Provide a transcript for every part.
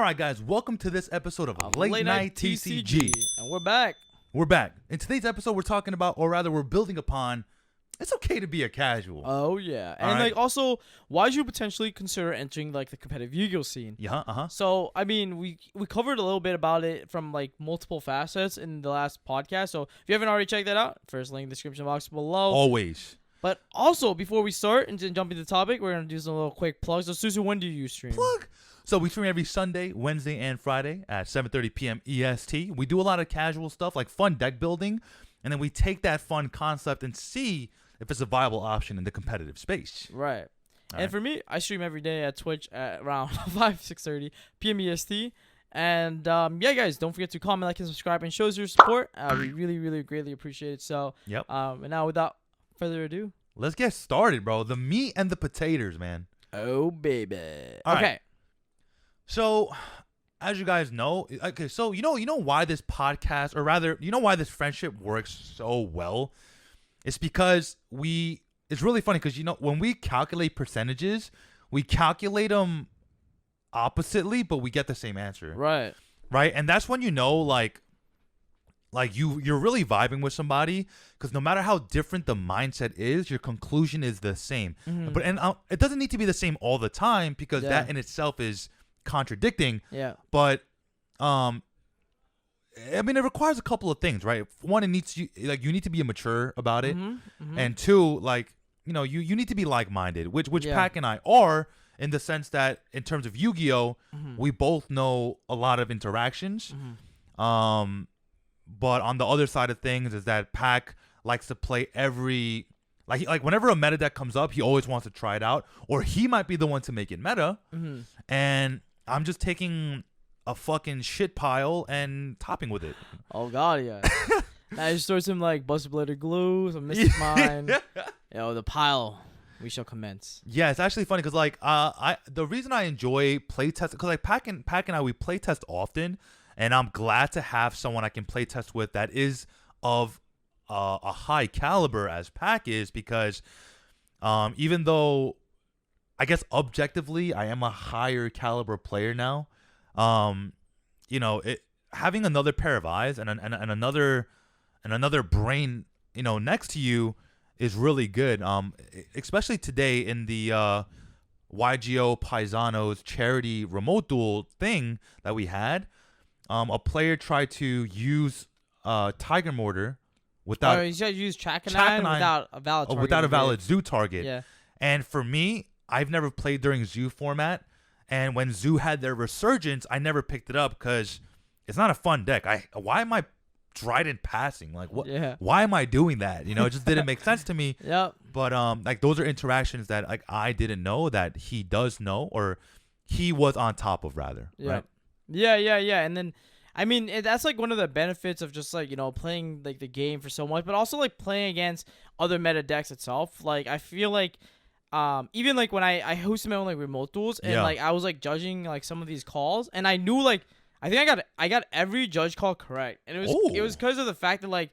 right, guys, welcome to this episode of Late Night TCG. And we're back. We're back. In today's episode, we're talking about, or rather, we're building upon, it's okay to be a casual. Oh, yeah. And, also, why should you potentially consider entering, the competitive Yu-Gi-Oh scene? Yeah, So, I mean, we covered a little bit about it from, multiple facets in the last podcast. So, if you haven't already checked that out, first link in the description box below. Always. But also, before we start and jump into the topic, we're going to do some little quick plugs. So, Susu, when do you stream? Plug. So we stream every Sunday, Wednesday, and Friday at 7:30 p.m. EST. We do a lot of casual stuff like fun deck building, and then we take that fun concept and see if it's a viable option in the competitive space. Right. And for me, I stream every day at Twitch at around 6:30 p.m. EST. And yeah, guys, don't forget to comment, like, and subscribe, and show us your support. We really, really greatly appreciate it. So, yep. And now, without further ado, let's get started, bro. The meat and the potatoes, man. Oh, baby. All okay. Right. So, as you guys know, okay, so you know why this podcast, or rather, you know why this friendship works so well? It's because it's really funny because, when we calculate percentages, we calculate them oppositely, but we get the same answer. Right. Right? And that's when you're really vibing with somebody, because no matter how different the mindset is, your conclusion is the same. Mm-hmm. But it doesn't need to be the same all the time, because that in itself is contradicting. Yeah. But I mean, it requires a couple of things, right? One, it needs you need to be mature about it. Mm-hmm. And two, you need to be like-minded, which yeah. Pac and I are, in the sense that in terms of Yu-Gi-Oh, we both know a lot of interactions. But on the other side of things is that Pac likes to play every whenever a meta deck comes up, he always wants to try it out, or he might be the one to make it meta. And I'm just taking a fucking shit pile and topping with it. Oh god, yeah. I just throw some Buster Blader glue, some Mystic Mine. The pile. We shall commence. Yeah, it's actually funny because the reason I enjoy playtest, because Pac and I, we playtest often, and I'm glad to have someone I can playtest with that is of a high caliber as Pac is, because even though I guess objectively I am a higher caliber player now, having another pair of eyes and another brain, next to you is really good. Especially today in the YGO Paisanos charity remote duel thing that we had, a player tried to use Tiger Mortar without. Oh, you should use Chakanine without a valid target. Without a valid zoo target. Yeah. And for me, I've never played during zoo format, and when zoo had their resurgence, I never picked it up because it's not a fun deck. Why am I Trident passing? What? Yeah. Why am I doing that? It just didn't make sense to me. Yep. But those are interactions that I didn't know that he does know, or he was on top of, rather. Yeah. Right? Yeah. And then, I mean, that's one of the benefits of just playing the game for so much, but also playing against other meta decks itself. I feel even when I hosted my own remote duels, and I was judging some of these calls, and I knew I think I got every judge call correct, and it was because of the fact that I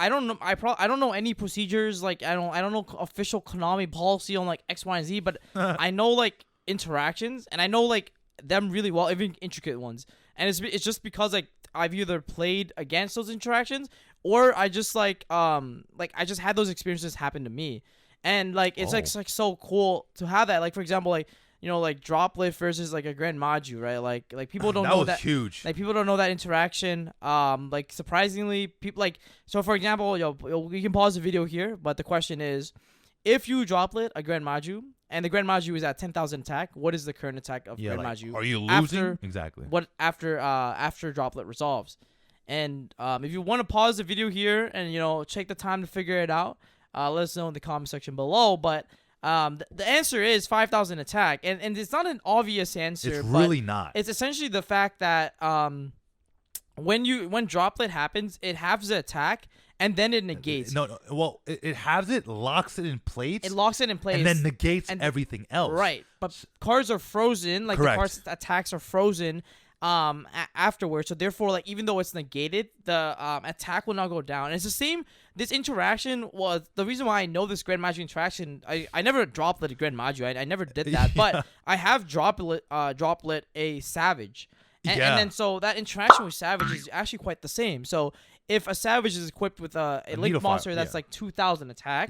don't know, I don't know any procedures, I don't know official Konami policy on X, Y, and Z, but I know interactions, and I know them really well, even intricate ones, and it's just because I've either played against those interactions, or I just I just had those experiences happen to me. And it's so cool to have that. For example, Droplet versus a Grand Maju, right? People don't know that. That was huge. People don't know that interaction. Surprisingly, people so for example, we can pause the video here, but the question is, if you Droplet a Grand Maju and the Grand Maju is at 10,000 attack, what is the current attack of Grand Maju? Are you losing? Exactly. What after Droplet resolves? And if you want to pause the video here and take the time to figure it out, let us know in the comment section below. But the answer is 5,000 attack, and it's not an obvious answer. It's really not. It's essentially the fact that when Droplet happens, it halves the attack and then it negates. No. Well, it halves it, locks it in place. It locks it in place, and then negates everything else. Right, but cards are frozen. The cards attacks are frozen. afterwards. So therefore, like even though it's negated, the attack will not go down. And it's the same. This interaction was the reason why I know this Grand Magi interaction. I never droplet a Grand Magi. I never did that, but I have droplet a Savage. And then so that interaction with Savage is actually quite the same. So if a Savage is equipped with a Link monster that's like 2,000 attack,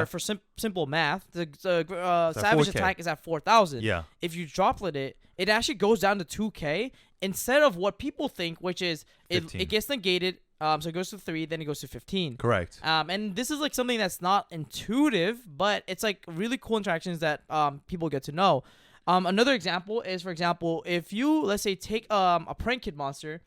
for simple math, the Savage 4K. attack is at 4,000. Yeah. If you droplet it, it actually goes down to 2K instead of what people think, which is it gets negated. So it goes to 3, then it goes to 15. Correct. And this is like something that's not intuitive, but it's like really cool interactions that people get to know. Another example is, for example, if you, let's say, take a Prank Kid monster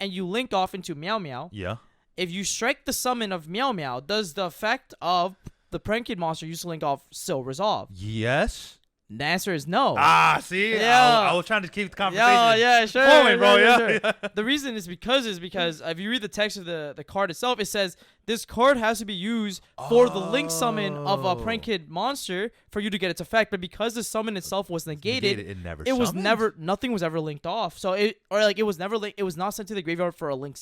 and you link off into Meow Meow. Yeah. If you strike the summon of Meow Meow, does the effect of the Prank Kid monster used to link off still resolve? Yes. The answer is no. See? Yeah. I was trying to keep the conversation Sure. flowing, bro. Sure. Yeah. The reason is because if you read the text of the card itself, it says this card has to be used for the link summon of a Prank Kid monster for you to get its effect. But because the summon itself was negated, it was never nothing was ever linked off. So it was never it was not sent to the graveyard for a link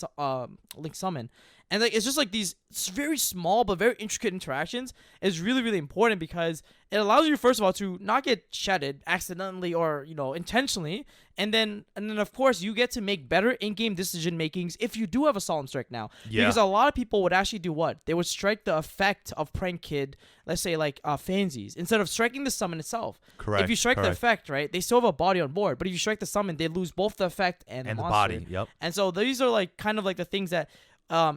summon. And like it's just like these very small but very intricate interactions is really, really important because it allows you, first of all, to not get shedded accidentally or intentionally, and then of course you get to make better in-game decision makings if you do have a Solemn Strike now. Yeah. Because a lot of people would actually do what? They would strike the effect of Prank Kid, let's say like Fansies, instead of striking the summon itself. Correct. If you strike the effect, right, they still have a body on board, but if you strike the summon, they lose both the effect and the monster. Body. Yep. And so these are like kind of like the things that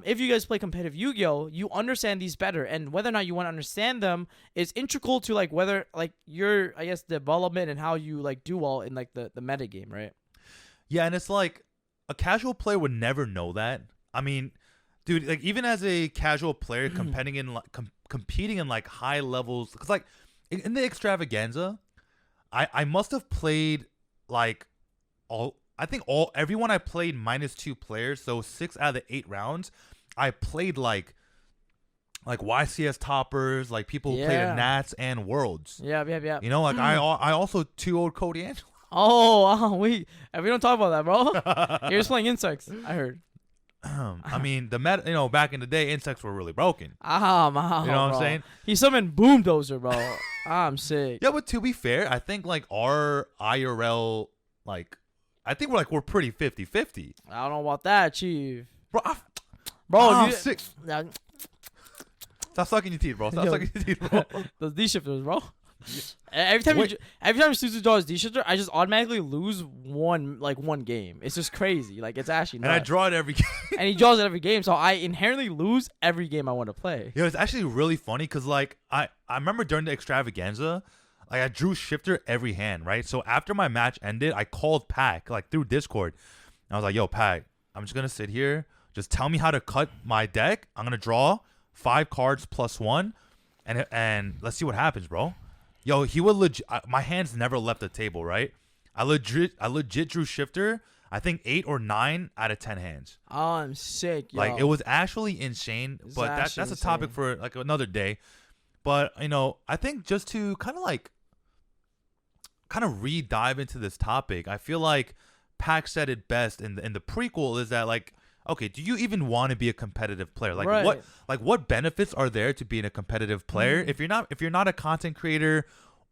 if you guys play competitive Yu-Gi-Oh, you understand these better, and whether or not you want to understand them is integral to like whether like your, I guess, development and how you like do well in like the meta game, right? Yeah, and it's like a casual player would never know that. I mean, dude, like even as a casual player competing in like high levels, because like in the Extravaganza, I must have played like everyone I played -2 players, so 6 out of the 8 rounds, I played like YCS toppers, like people who played in Nats and Worlds. Yeah. You know, like I also 2-0'd Cody Angelo. We don't talk about that, bro. You're just playing insects, I heard. I mean, the meta, back in the day, insects were really broken. You know what I'm saying? He summoned Boom Dozer, bro. I'm sick. Yeah, but to be fair, I think like our IRL, like, I think we're pretty 50-50. I don't know about that, Chief. Bro, I'm sick. Stop sucking your teeth, bro. Stop sucking your teeth, bro. Those D-shifters, bro. Every time Suzu draws D-shifter, I just automatically lose one game. It's just crazy. Like, it's actually nuts. And I draw it every game. And he draws it every game, so I inherently lose every game I want to play. Yeah, it's actually really funny because, like, I remember during the Extravaganza, like, I drew shifter every hand, right? So after my match ended, I called Pac, like, through Discord. And I was like, yo, Pac, I'm just going to sit here. Just tell me how to cut my deck. I'm going to draw 5 cards +1. And let's see what happens, bro. Yo, he would legit. My hands never left the table, right? I legit drew shifter. I think 8 or 9 out of 10 hands. Oh, I'm sick. Yo. Like, it was actually insane. But that's a topic for like another day. But I think just to kind of re-dive into this topic, I feel like Pac said it best in the prequel is that, like, okay, do you even want to be a competitive player? Like, right. what benefits are there to being a competitive player if you're not a content creator,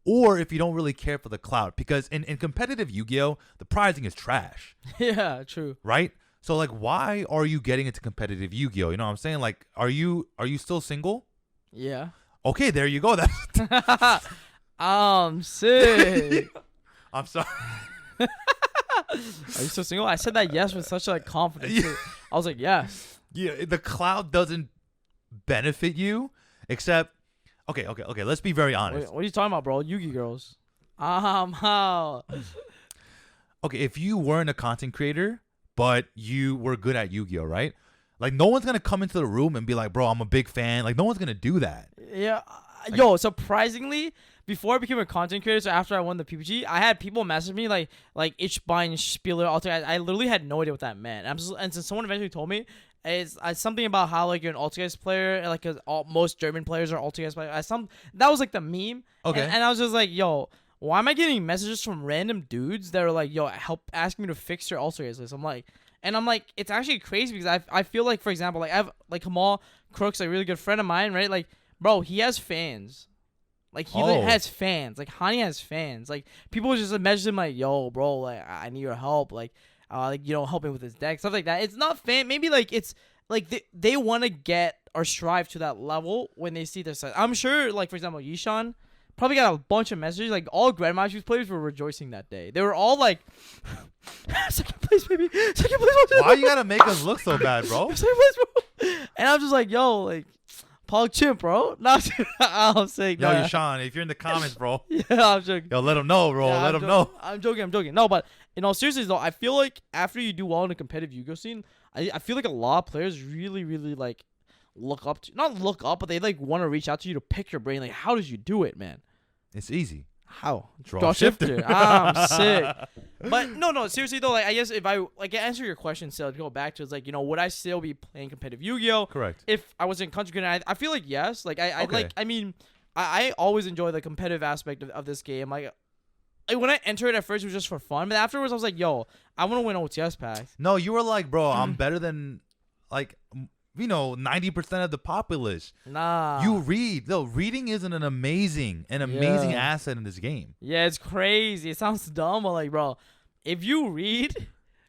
or if you don't really care for the clout? Because in competitive Yu-Gi-Oh, the prizing is trash. Yeah, true. Right? So, like, why are you getting into competitive Yu-Gi-Oh? You know what I'm saying? Like, are you still single? Yeah. Okay, there you go. That's I'm sick. I'm sorry. Are you still single? I said that yes with such like confidence. Yeah. I was like, yes. Yeah, the cloud doesn't benefit you, except okay. Let's be very honest. Wait, what are you talking about, bro? Yu-Gi girls. How? Okay, if you weren't a content creator, but you were good at Yu-Gi-Oh, right? Like, no one's gonna come into the room and be like, bro, I'm a big fan. Like, no one's gonna do that. Yeah. Yo, surprisingly, before I became a content creator, so after I won the PPG, I had people message me like Ich Bein Spieler Alter. I literally had no idea what that meant. And since someone eventually told me, it's something about how like you're an Altergeist player, like most German players are Altergeist players. That was like the meme. Okay. And I was just like, yo, why am I getting messages from random dudes that are like, yo, help asking me to fix your ulcerator list? I'm like, it's actually crazy because I feel like, for example, like I have like Kamal Crooks, a really good friend of mine, right? Like, bro, he has fans. Like, he has fans. Like, Hani has fans. Like, people just message him like, yo, bro, like, I need your help. Like, help me with his deck, stuff like that. It's not fan. Maybe like it's like they want to get or strive to that level when they see their set. I'm sure, like, for example, Yishan probably got a bunch of messages. Like, all Grandmasters players were rejoicing that day. They were all like, second place, baby. Second place. Why you gotta make us look so bad, bro? Second place, bro. And I'm just like, yo, like, Paul Chimp, bro. Not I'm saying, yo, Yishan, if you're in the comments, bro. Yeah, I'm joking. Yo, let him know, bro. Yeah, let him know. I'm joking. No, but in all seriousness, though, I feel like after you do well in a competitive Yu-Gi-Oh scene, I feel like a lot of players really, really, like, not look up, but they, like, want to reach out to you to pick your brain. Like, how did you do it, man? It's easy. How? Draw shifter. I'm sick. But no, seriously though, like, I guess if I answer your question still, to go back to, it's like, would I still be playing competitive Yu-Gi-Oh? Correct. If I was in country grid, I feel like yes. Like I always enjoy the competitive aspect of this game. Like when I entered it at first, it was just for fun, but afterwards I was like, yo, I want to win OTS packs. No, you were like, bro, I'm better than, like, 90% of the populace. Nah. You read. No, reading isn't an amazing asset in this game. Yeah, it's crazy. It sounds dumb, but like, bro, if you read,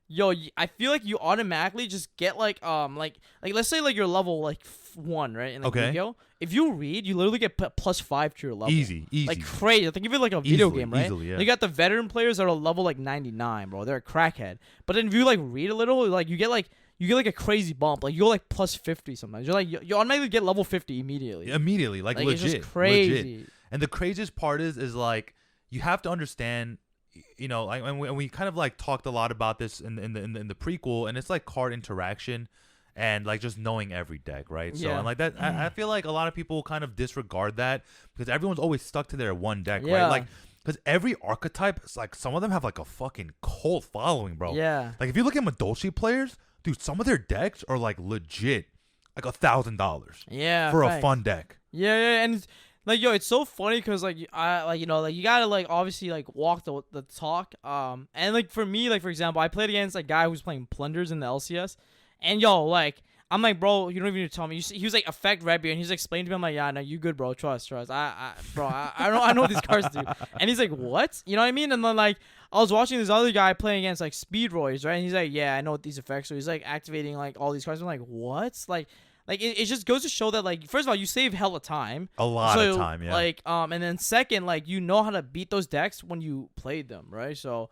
yo, I feel like you automatically just get like let's say like you're level like 1, right? In like Yu-Gi-Oh. If you read, you literally get +5 to your level. Easy. Like crazy. Think of it like a video game, right? Easily, yeah. You got the veteran players that are level like 99, bro. They're a crackhead. But then if you like read a little, like you get like a crazy bump. Like you go like +50 sometimes. You're like you automatically get level 50 immediately. Like legit. It's just crazy. Legit. And the craziest part is like you have to understand, like and we kind of like talked a lot about this in the prequel, and it's like card interaction and like just knowing every deck, right? So and like that, I feel like a lot of people kind of disregard that because everyone's always stuck to their one deck, right? Like because every archetype, it's like some of them have like a fucking cult following, bro. Yeah. Like if you look at Madoshi players. Dude, some of their decks are like legit, like $1,000. Yeah, for a fun deck. Yeah, and like, yo, it's so funny because like you gotta like obviously like walk the talk. And like for me, like for example, I played against a guy who's playing Plunders in the LCS, and yo, like I'm like, bro, you don't even need to tell me. He was like affect Red Beard, and he's like explaining to me, I'm like, yeah, no, you good, bro, trust. I know what these cards do. And he's like, what? You know what I mean? And then like I was watching this other guy playing against like Speed Roy's, right? And he's like, yeah, I know what these effects are. He's like activating like all these cards. I'm like, what? Like it just goes to show that like first of all, you save hella time. A lot of time, yeah. Like and then second, like you know how to beat those decks when you played them, right? So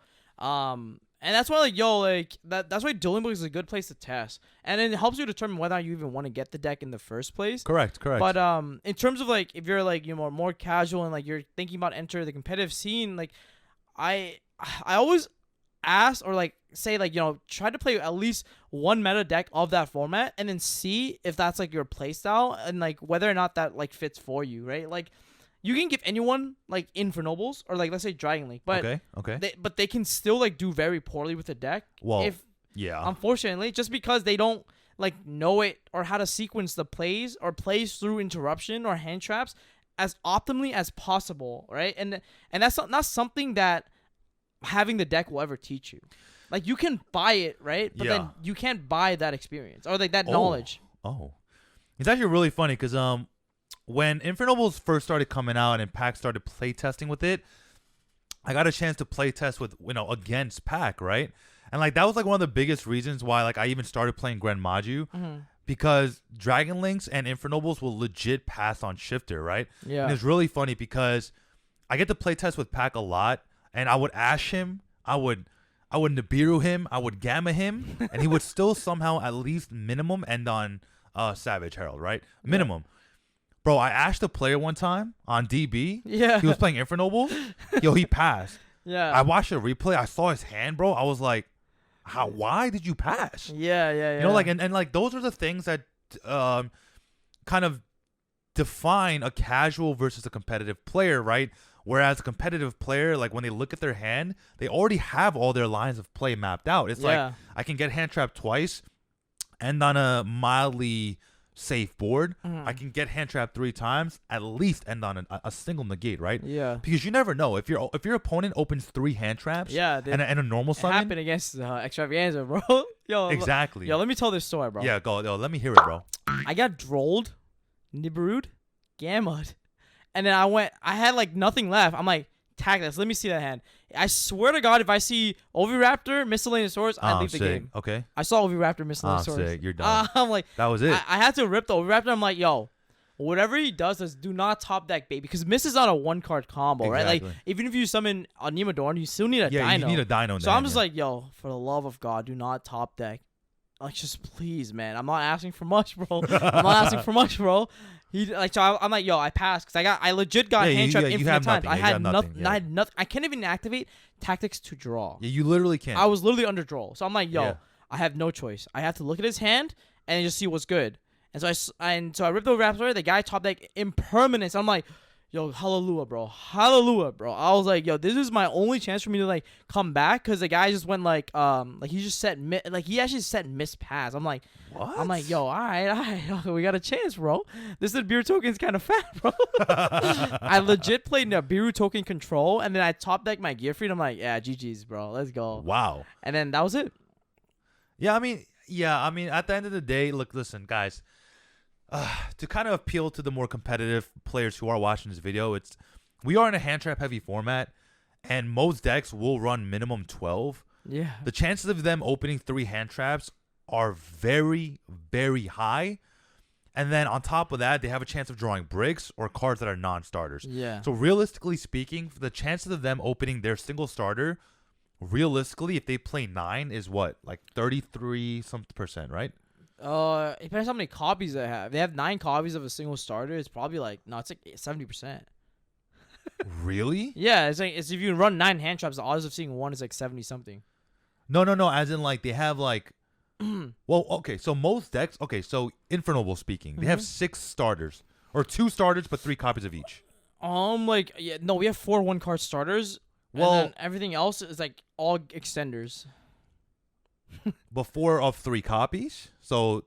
and that's why like yo, like that's why Dueling Book is a good place to test. And it helps you determine whether or not you even want to get the deck in the first place. Correct. But in terms of like if you're like more casual and like you're thinking about entering the competitive scene, like I always ask or like say like try to play at least one meta deck of that format and then see if that's like your play style and like whether or not that like fits for you, right? Like you can give anyone like Infernobles or like let's say Dragon Link, but but they can still like do very poorly with the deck. Well, if unfortunately, just because they don't like know it or how to sequence the plays or plays through interruption or hand traps as optimally as possible, right? And that's not something that having the deck will ever teach you. Like you can buy it, right? But then you can't buy that experience or like that knowledge. It's actually really funny because when Infernobles first started coming out and Pac started playtesting with it, I got a chance to playtest with against Pac, right? And like that was like one of the biggest reasons why like I even started playing Grand Maju. Because Dragon Links and Infernobles will legit pass on Shifter, right? Yeah. And it's really funny because I get to playtest with Pac a lot, and I would Ash him, I would Nibiru him, I would Gamma him, and he would still somehow at least minimum end on Savage Herald, right? Minimum. Bro, I ashed a player one time on DB. Yeah. He was playing Infernobles. Yo, he passed. Yeah. I watched a replay. I saw his hand, bro. I was like, why did you pass? Yeah. You know, like, and like those are the things that kind of define a casual versus a competitive player, right? Whereas a competitive player, like when they look at their hand, they already have all their lines of play mapped out. It's like I can get hand trapped twice, end on a mildly safe board, I can get hand trap 3 times, at least end on a single negate, right? Yeah. Because you never know if your opponent opens 3 hand traps. Yeah. And a normal It summon. happened against Extravaganza, bro. Yo. Exactly. Yo, let me tell this story, bro. Yeah, go. Yo, let me hear it, bro. I got drolled, Nibiru'd, Gamut, and then I had like nothing left. I'm like, tag this. Let me see that hand. I swear to God, if I see Oviraptor, Miscellaneous Swords, I leave the game. Okay. I saw Oviraptor, Miscellaneous Swords. Sick. You're done. I'm like, that was it. I had to rip the Oviraptor. I'm like, yo, whatever he does, do not top deck bait because Miss is not a 1-card combo, right? Like, even if you summon a Nemadorn, you still need a Dino. You need a Dino. So I'm just like, yo, for the love of God, do not top deck. Like, just please, man. I'm not asking for much, bro. I'm not asking for much, bro. I'm like, yo, I passed because I legit got hand trapped infinite times. I had nothing. I had nothing. I can't even activate tactics to draw. Yeah, you literally can't. I was literally under draw. So I'm like, yo, I have no choice. I have to look at his hand and just see what's good. And so I ripped the Raptor. The guy top deck impermanence. I'm like, yo, hallelujah, bro. Hallelujah, bro. I was like, yo, this is my only chance for me to like come back because the guy just went like he just set he actually set miss pass. I'm like, what? I'm like, yo, all right, we got a chance, bro. This Nibiru token's kind of fat, bro. I legit played Nibiru token control and then I top decked my Gear Freed. I'm like, yeah, GG's, bro. Let's go. Wow. And then that was it. Yeah, I mean, at the end of the day, look, listen, guys. To kind of appeal to the more competitive players who are watching this video, we are in a hand trap heavy format, and most decks will run minimum 12. Yeah. The chances of them opening 3 hand traps are very, very high. And then on top of that, they have a chance of drawing bricks or cards that are non-starters. Yeah. So realistically speaking, the chances of them opening their single starter, realistically, if they play 9, is what? Like 33% right? It depends how many copies they have. They have 9 copies of a single starter. It's probably like it's like 70%. Really? Yeah, it's if you run 9 hand traps, the odds of seeing one is like 70 something. No. As in like they have like, well, okay. So most decks, so Infernal speaking, they have 6 starters or 2 starters, but 3 copies of each. We have 4 1-card starters. Well, and then everything else is like all extenders. Before of 3 copies, so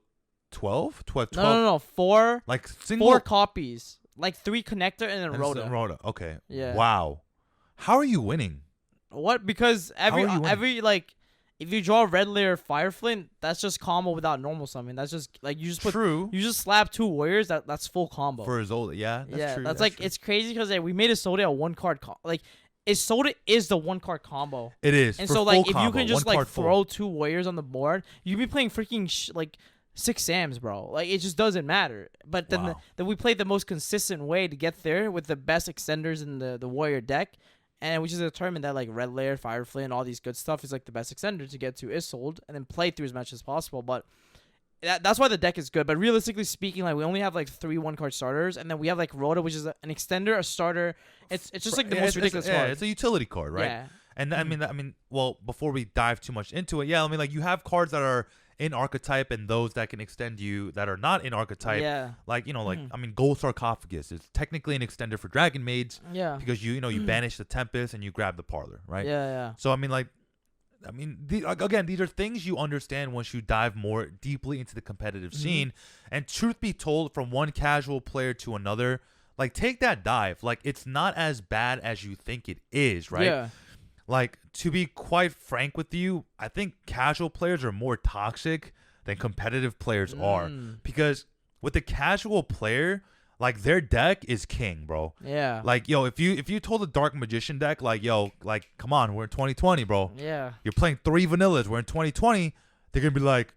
12. No. 4. Like single 4 copies, like 3 connector and then Rhoda. Okay. Yeah. Wow. How are you winning? What? Because every like, if you draw Red Layer Fireflint, that's just combo without normal summon. That's just like you just put. True. You just slap 2 warriors. That's full combo. For Isolde, yeah. That's true. That's like true. It's crazy because we made Isolde a 1-card like. Isolde is the 1-card combo. It is. And for so like if combo, you can just like throw full. 2 warriors on the board, you be playing freaking like 6 Sams, bro. Like it just doesn't matter. But then then we played the most consistent way to get there with the best extenders in the warrior deck, and we just determined that like Red Layer, Fireflame, and all these good stuff is like the best extender to get to Isolde, and then play through as much as possible. But that's why the deck is good. But realistically speaking, like we only have like 3 1-card starters, and then we have like Rhoda, which is an extender, a starter. It's just like the most ridiculous card. Yeah, it's a utility card, right? Yeah. And I mean, well, before we dive too much into it, I mean, like you have cards that are in archetype and those that can extend you that are not in archetype. Yeah. Like I mean, Gold Sarcophagus is technically an extender for Dragon Maids. Yeah. Because you banish the Tempest and you grab the Parlor, right? Yeah. So I mean, again, these are things you understand once you dive more deeply into the competitive scene. And truth be told, from one casual player to another, like take that dive. Like it's not as bad as you think it is, right? Yeah. Like to be quite frank with you, I think casual players are more toxic than competitive players are, because with the casual player, like their deck is king, bro. Yeah. Like, yo, if you told a Dark Magician deck, like, yo, like, come on, we're in 2020, bro. Yeah. You're playing 3 vanillas. We're in 2020. They're gonna be like,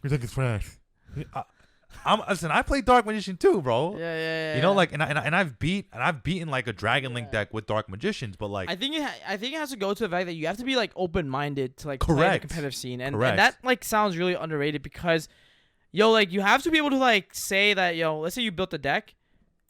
your deck is trash. Listen, I play Dark Magician too, bro. Yeah. You know, like, and I've beaten like a Dragon Link deck with Dark Magicians, but like, I think it has to go to the fact that you have to be like open-minded to like play the competitive scene, and that like sounds really underrated because. Yo, like, you have to be able to, like, say that, yo, let's say you built a deck,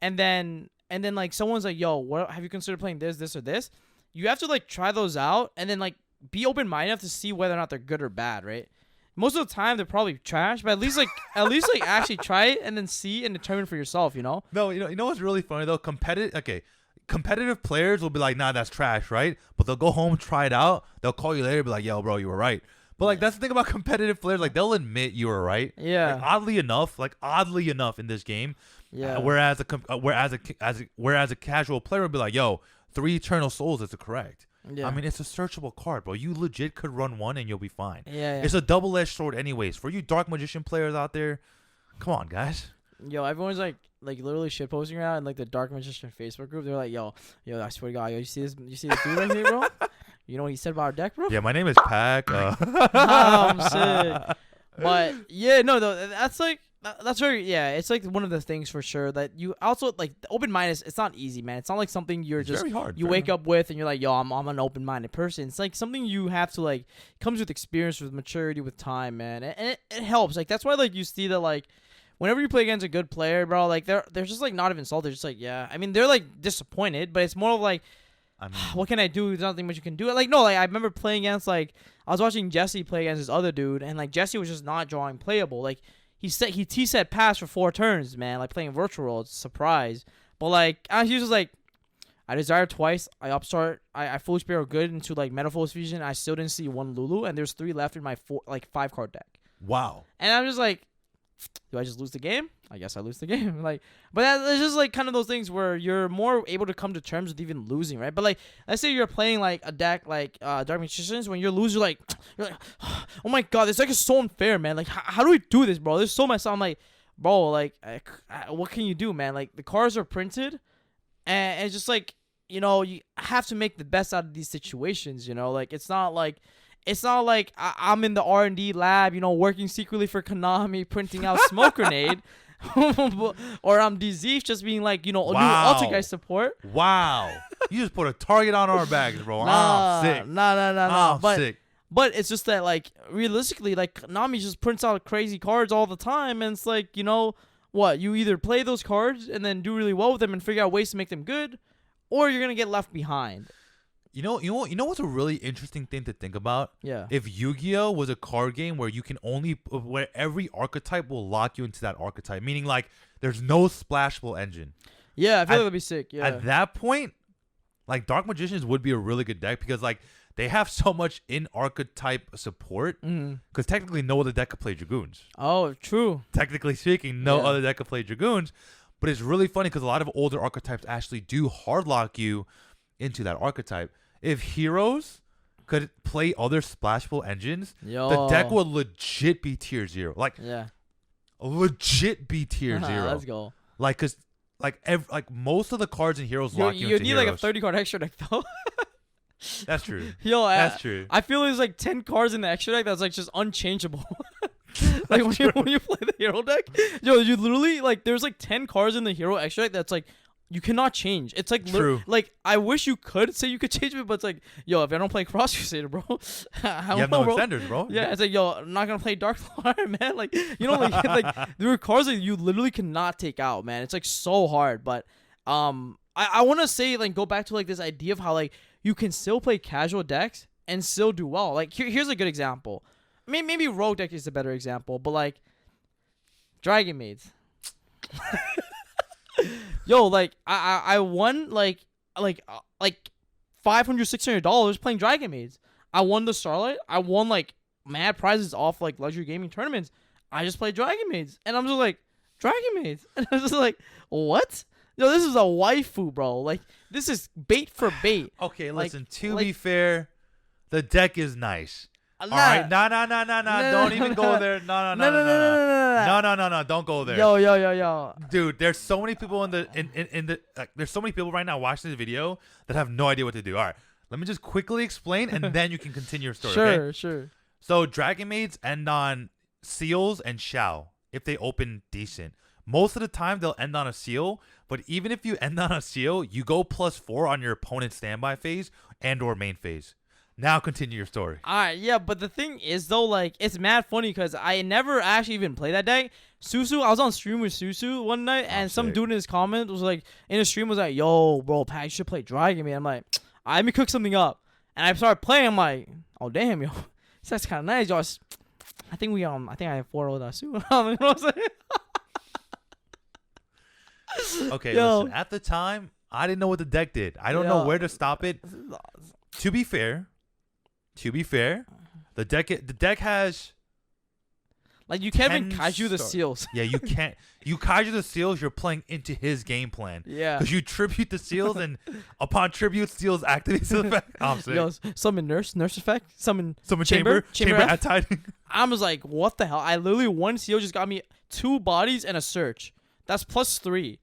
and then like, someone's like, yo, what have you considered playing this, or this? You have to, like, try those out, and then, like, be open-minded enough to see whether or not they're good or bad, right? Most of the time, they're probably trash, but at least actually try it, and then see and determine for yourself, you know? No, you know what's really funny, though? Competitive players will be like, nah, that's trash, right? But they'll go home, try it out, they'll call you later, be like, yo, bro, you were right. But like that's the thing about competitive players. Like they'll admit you were right. Yeah. Like, oddly enough, in this game. Yeah. Whereas a casual player would be like, yo, 3 Eternal Souls is the correct. Yeah. I mean, it's a searchable card, bro. You legit could run one and you'll be fine. Yeah. It's a double-edged sword anyways. For you Dark Magician players out there, come on, guys. Yo, everyone's like literally shit posting around in like the Dark Magician Facebook group. They're like, yo, I swear to God, yo, you see this dude right here, bro? You know what he said about our deck, bro? Yeah, my name is Pac. I'm sick. But yeah, no, though that's very it's like one of the things for sure that you also like open-mindedness. It's not easy, man. It's not like something you're just very hard. You wake up with and you're like, yo, I'm an open-minded person. It's like something you have to like comes with experience, with maturity, with time, man, and it helps. Like that's why like you see that like whenever you play against a good player, bro, like they're just like not even salty. They're just like, yeah. I mean, they're like disappointed, but it's more of like, I mean, what can I do? There's nothing much you can do. Like, no, like I remember playing against like I was watching Jesse play against this other dude, and like Jesse was just not drawing playable. Like he set pass for 4 turns, man. Like playing virtual world, surprise. But like he was just like, I desire twice. I upstart. I Foolish Sparrow good into like Metaphors Fusion. I still didn't see 1 Lulu, and there's 3 left in my 5 card deck. Wow. And I'm just like, do I just lose the game? I guess I lose the game. Like, but it's just like kind of those things where you're more able to come to terms with even losing, right? But like, let's say you're playing like a deck like Dark Magicians. When you're losing, you're like, oh my God, this deck is so unfair, man. Like, how do we do this, bro? There's so much. I'm like, bro, like, what can you do, man? Like, the cards are printed, and it's just like, you know, you have to make the best out of these situations. You know, like it's not like I'm in the R&D lab, you know, working secretly for Konami, printing out Smoke Grenade, or I'm DZ just being like, you know, a new Altergeist support. Wow, you just put a target on our backs, bro. I'm sick. Nah. I'm sick. But it's just that, like, realistically, like, Konami just prints out crazy cards all the time, and it's like, you know, what? You either play those cards and then do really well with them and figure out ways to make them good, or you're gonna get left behind. You know what's a really interesting thing to think about? Yeah. If Yu-Gi-Oh was a card game where you can where every archetype will lock you into that archetype, meaning like there's no splashable engine. Yeah, I feel like that'd be sick. Yeah. At that point, like Dark Magicians would be a really good deck because like they have so much in archetype support. Because technically, no other deck could play Dragoons. Oh, true. Technically speaking, no other deck could play Dragoons. But it's really funny because a lot of older archetypes actually do hard lock you into that archetype. If heroes could play other splashable engines, the deck would legit be tier 0. Like, legit be tier 0. Let's go. Like, cause like most of the cards in heroes lock you You into need heroes. like a 30 card extra deck though. That's true. Yo, that's true. I feel there's like 10 cards in the extra deck that's like just unchangeable. Like when you play the hero deck, yo, you literally like there's like 10 cards in the hero extra deck that's like you cannot change. It's like true. Like I wish you could say you could change it, but it's like, yo, if I don't play Cross Crusader, bro, you have no extenders, bro. Yeah, it's like, yo, I'm not gonna play Dark Lord, man. Like, you know, like there are cards that you literally cannot take out, man. It's like so hard. But I want to say like go back to like this idea of how like you can still play casual decks and still do well. Like here's a good example. Maybe Rogue deck is a better example, but like Dragon Maids. Yo, like I won like $500, $600 playing Dragon Maids. I won the Starlight. I won like mad prizes off like luxury gaming tournaments. I just played Dragon Maids, and I'm just like Dragon Maids, and I was just like, what? Yo, this is a waifu, bro. Like this is bait for bait. Okay, listen. To be fair, the deck is nice. All right, no. Don't even go there. No. Don't go there. Yo. Dude, there's so many people in the there's so many people right now watching this video that have no idea what to do. All right, let me just quickly explain, and then you can continue your story. Sure. So Dragon Maids end on seals and Shao if they open decent. Most of the time they'll end on a seal, but even if you end on a seal, you go +4 on your opponent's standby phase and/or main phase. Now continue your story. Alright, yeah, but the thing is though, like, it's mad funny because I never actually even played that deck. Susu, I was on stream with Susu one night, and some dude in his comment was like, in his stream was like, yo, bro, Pat, you should play Dragon Man. I'm like, let me cook something up. And I started playing, I'm like, oh damn, yo. That's kind of nice, y'all. I think I have 4 with Susu. You know what I'm saying? Okay, listen, at the time, I didn't know what the deck did. I don't know where to stop it. To be fair, the The deck has Like, you can't 10 even kaiju the star- seals. Yeah, you can't. You kaiju the seals, you're playing into his game plan. Yeah. Because you tribute the seals, and upon tribute, seals activates the effect. I'm sick. Yo, summon nurse effect, summon Chamber F. at tiding. I was like, what the hell? I literally, one seal just got me 2 bodies and a search. That's +3.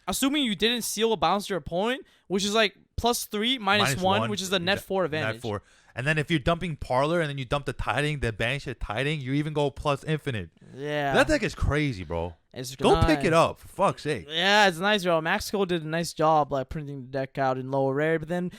Assuming you didn't seal a bounce your opponent, which is like +3 -1, which is the net 4 advantage. Net 4. And then if you're dumping Parlor and then you dump the tiding, the banish at tiding, you even go plus infinite. Yeah. That deck is crazy, bro. It's Go nice. pick it up, for fuck's sake. Yeah, it's nice, bro. Max Cole did a nice job like printing the deck out in lower rare, but then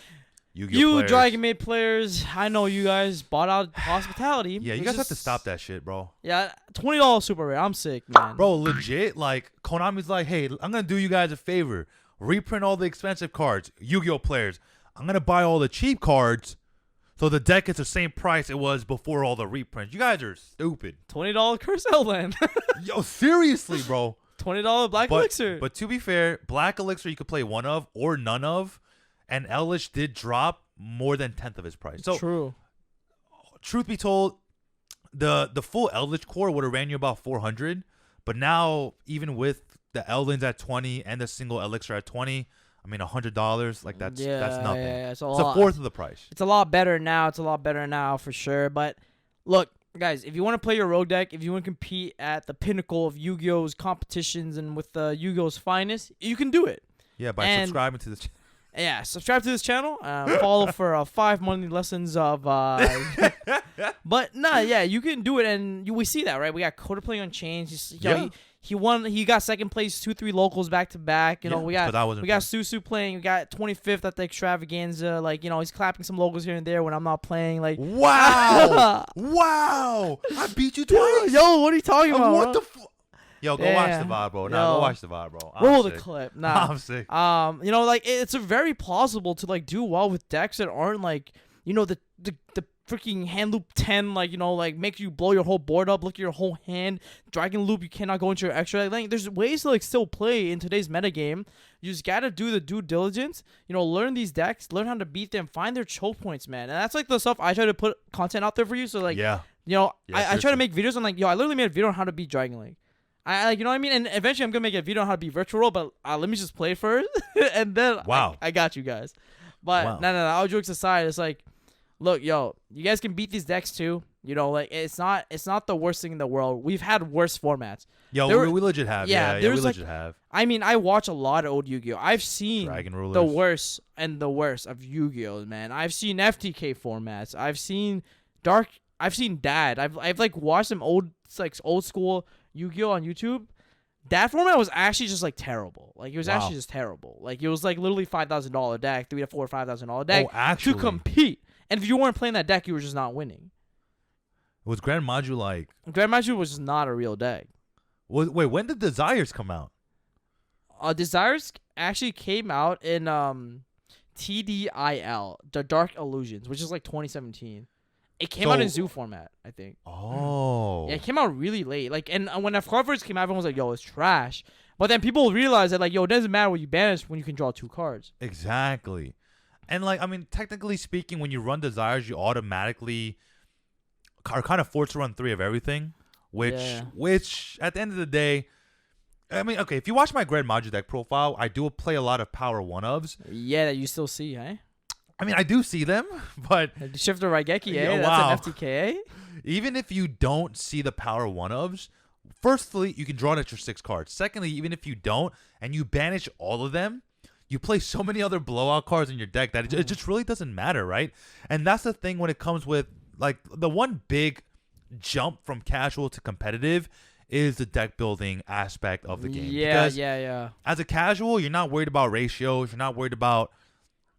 Yu-Gi-Oh you players. Dragon Maid players, I know you guys bought out hospitality. Yeah, you It's guys have just- to stop that shit, bro. Yeah, $20 super rare. I'm sick, man. Bro, legit, like, Konami's like, hey, I'm going to do you guys a favor. Reprint all the expensive cards. Yu-Gi-Oh players, I'm going to buy all the cheap cards so the deck is the same price it was before all the reprints. You guys are stupid. $20 Curse Hellland. Yo, seriously, bro. $20 Black Elixir. But to be fair, Black Elixir you could play one of or none of, and Elish did drop more than 10th of his price. So, True. truth be told, the full Eldritch core would have ran you about 400, but now even with the Eldins at 20 and the single Elixir at 20, I mean $100, like that's nothing. Yeah, it's a It's a lot. fourth of the price. It's a lot better now. It's a lot better now for sure. But look, guys, if you want to play your rogue deck, if you want to compete at the pinnacle of Yu-Gi-Oh's competitions and with Yu-Gi-Oh's finest, you can do it. Yeah, by And- subscribing to this. Yeah, subscribe to this channel. Follow for 5 monthly lessons of. But nah, yeah, you can do it, and we see that, right? We got Coda playing on Chains. Yeah. He won. He got second place, 2-3 locals back to back. You know, Yeah, we 'cause got I wasn't Susu playing. We got 25th at the Extravaganza. Like, you know, he's clapping some locals here and there when I'm not playing. Like, Wow! Wow! I beat you twice. yo, what are you talking about? What bro? the fuck? Yo, go watch Yeah. the VOD, bro. Nah, Yo. go watch the VOD, bro. I'm Roll the sick. clip. Nah. I'm sick. You know, like it's a very plausible to like do well with decks that aren't like, you know, the freaking hand loop 10, like, you know, like make you blow your whole board up, look at your whole hand. Dragon loop, you cannot go into your extra. Like, there's ways to like still play in today's metagame. You just gotta do the due diligence. You know, learn these decks, learn how to beat them, find their choke points, man. And that's like the stuff I try to put content out there for you. So like, Yeah. you know, Yeah, I try to seriously. make videos on like, yo, I literally made a video on how to beat Dragon Link. I like, you know what I mean? And eventually I'm going to make a video on how to beat Virtual Roll, but let me just play first. And then Wow. I got you guys. But Wow. no, all jokes aside, it's like, look, yo, you guys can beat these decks too. You know, like it's not the worst thing in the world. We've had worse formats. Yo, There we legit have. yeah, Yeah, we there's, like- legit have. I mean, I watch a lot of old Yu-Gi-Oh. I've seen Dragon Rulers. the worst and the worst of Yu-Gi-Oh, man. I've seen FTK formats. I've seen Dark. I've seen Dad. I've like watched some old school Yu-Gi-Oh on YouTube. That format was actually just like terrible. Like it was Wow. actually just terrible. Like it was like literally $5,000 deck, $3,000 to $4,000 deck Oh, actually. to compete. And if you weren't playing that deck, you were just not winning. Was Grand Module like... Grand Master was just not a real deck. Wait, when did Desires come out? Desires actually came out in TDIL, The Dark Illusions, which is like 2017. It came out in Zoo format, I think. Oh. Yeah, it came out really late. Like, and when the covers came out, everyone was like, "Yo, it's trash." But then people realized that, like, yo, it doesn't matter what you banish when you can draw 2 cards. Exactly. And, like, I mean, technically speaking, when you run Desires, you automatically are kind of forced to run 3 of everything, which at the end of the day, I mean, okay, if you watch my Grand Module deck profile, I do play a lot of Power 1-ofs. Yeah, that you still see, eh? I mean, I do see them, but Shifter Raigeki, eh? Yo, That's wow. an FTK. even if you don't see the Power 1-ofs, firstly, you can draw an extra 6 cards. Secondly, even if you don't, and you banish all of them, you play so many other blowout cards in your deck that it just really doesn't matter, right? And that's the thing when it comes with, like, the one big jump from casual to competitive is the deck building aspect of the game. Yeah, Because yeah. as a casual, you're not worried about ratios. You're not worried about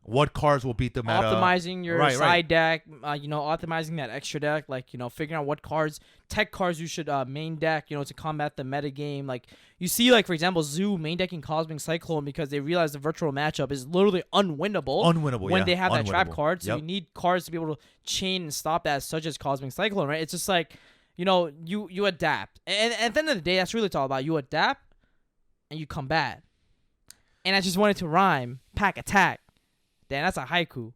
what cards will beat the meta. Optimizing your Right, side right. deck, you know, optimizing that extra deck, like, you know, figuring out what cards, tech cards you should main deck, you know, to combat the meta game. Like, you see, like, for example, Zoo main decking Cosmic Cyclone because they realize the virtual matchup is literally unwinnable. When they have that trap card. So Yep. you need cards to be able to chain and stop that, such as Cosmic Cyclone, right? It's just like, you know, you adapt. And at the end of the day, that's really what it's all about. You adapt and you combat. And I just wanted to rhyme, pack attack. Damn, that's a haiku.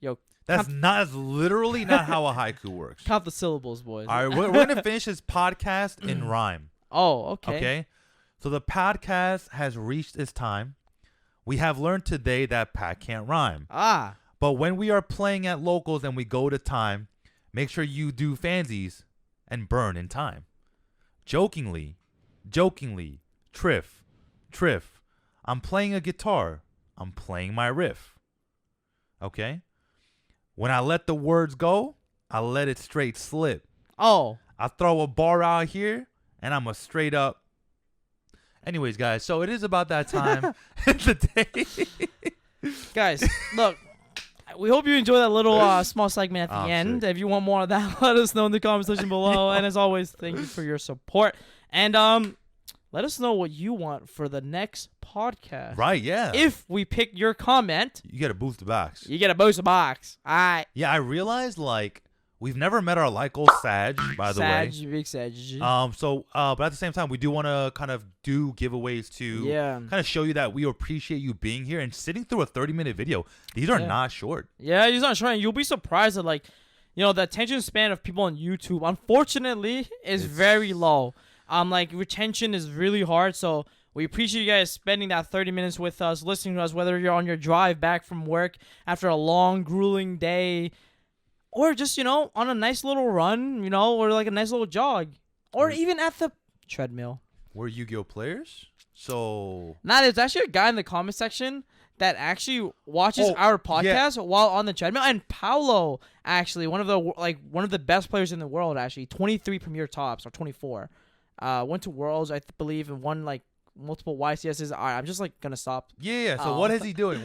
Yo, That's literally not how a haiku works. Count the syllables, boys. All right, we're gonna finish this podcast in rhyme. Oh, okay. Okay. So the podcast has reached its time. We have learned today that Pat can't rhyme. Ah. But when we are playing at locals and we go to time, make sure you do fansies and burn in time. Jokingly, triff. I'm playing a guitar. I'm playing my riff. Okay? When I let the words go, I let it straight slip. Oh. I throw a bar out here and I'm a straight up. Anyways, guys, so it is about that time in the day. Guys, look. We hope you enjoy that little small segment at the end. Sick. If you want more of that, let us know in the comment section below. And as always, thank you for your support. And let us know what you want for the next podcast. Right, yeah. If we pick your comment, You get a boost of box. you get a booster box. All right. Yeah, I realized, like, we've never met our like old Sag, by the way. Big Sag. But at the same time, we do want to kind of do giveaways to kind of show you that we appreciate you being here and sitting through a 30-minute video. These are not short. Yeah, he's not short. You'll be surprised at, like, you know, the attention span of people on YouTube, unfortunately, is very low. Like, retention is really hard, so we appreciate you guys spending that 30 minutes with us, listening to us, whether you're on your drive back from work after a long, grueling day, or just, you know, on a nice little run, you know, or like a nice little jog, or even at the treadmill. We're Yu-Gi-Oh players, so... There's actually a guy in the comment section that actually watches our podcast while on the treadmill, and Paulo, actually, one of the best players in the world, actually, 23 Premier Tops, or 24. Went to Worlds, I believe, and won, like, multiple YCSs. All right, I'm just, like, gonna stop. Yeah. So what is he doing?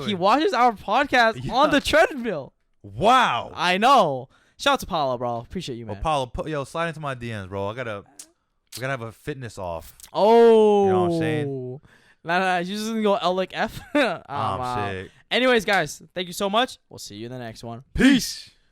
He watches our podcast on the treadmill. Wow. I know. Shout out to Paulo, bro. Appreciate you, man. Well, Paulo, slide into my DMs, bro. We gotta have a fitness off. Oh. You know what I'm saying? Nah, you just gonna go L like F. Sick. Anyways, guys, thank you so much. We'll see you in the next one. Peace.